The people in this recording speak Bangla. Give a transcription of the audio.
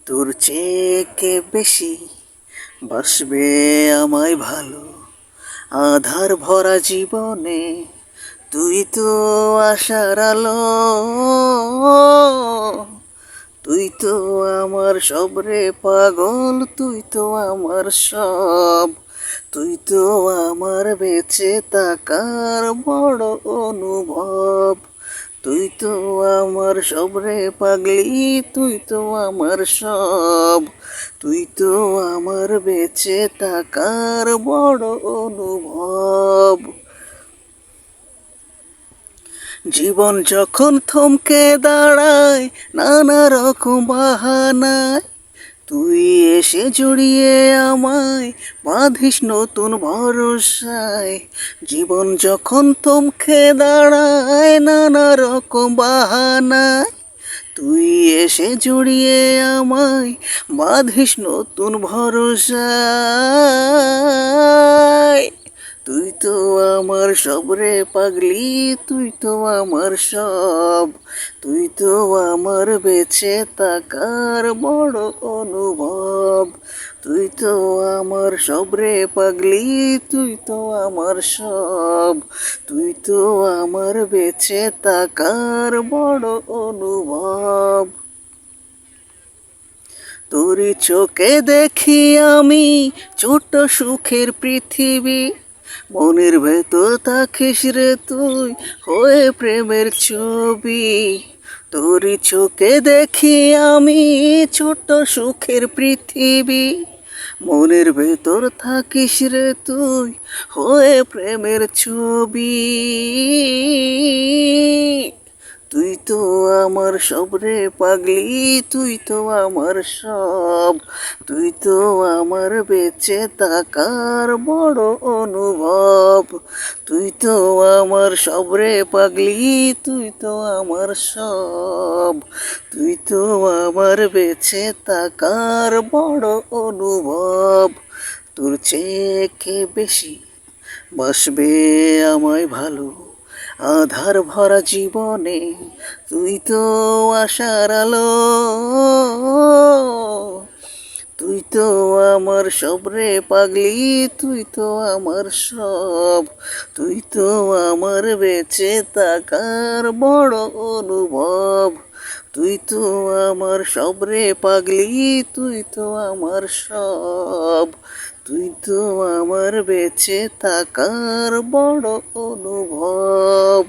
তোর চেয়ে কে বেশি বাসবে আমায় ভালো, আধার ভরা জীবনে তুই তো আশার আলো। তুই তো আমার সব রে পাগল, তুই তো আমার সব। তুই তো আমার বেঁচে থাকার বড় অনুভব। তুই তো আমার সব রে পাগলি, তুই তো আমার সব। তুই তো আমার বেঁচে থাকার বড় অনুভব। জীবন যখন থমকে দাঁড়ায় নানা রকম বাহানায়, তুই এসে জড়িয়ে আমায় বাঁধিস নতুন ভরসায়। জীবন যখন থমকে দাঁড়ায় নানা রকম বাহানায়, তুই এসে জড়িয়ে আমায় বাঁধিস নতুন ভরসায়। তুই তো আমার সব রে পাগলি, তুই তো আমার সব। তুই তো আমার বেঁচে থাকার বড় অনুভব। তুই তো আমার সব রে পাগলি, তুই তো আমার সব। তুই তো আমার বেঁচে থাকার বড় অনুভব। তোরই চোখে দেখি আমি ছোট সুখের পৃথিবী, মনের ভেতর থাকিস রে তুই হয়ে প্রেমের ছবি। তোরই চোখে দেখি আমি ছোট সুখের পৃথিবী, মনের ভেতর থাকিস রে তুই হয়ে প্রেমের ছবি। তুই তো আমার সব রে পাগলি, তুই তো আমার সব। তুই তো আমার বেঁচে থাকার বড় অনুভব। তুই তো আমার সব রে পাগলি, তুই তো আমার সব। তুই তো আমার বেঁচে থাকার বড় অনুভব। তোর চেয়ে কে বেশি বাসবে আমায় ভালো, আধার ভরা জীবনে তুই তো আশার আলো। তুই তো আমার সব রে পাগলি, তুই তো আমার সব। তুই তো আমার বেঁচে থাকার বড় অনুভব। তুই তো আমার সব রে পাগলি, তুই তো আমার সব। তুই তো আমার বেঁচে থাকার বড় অনুভব।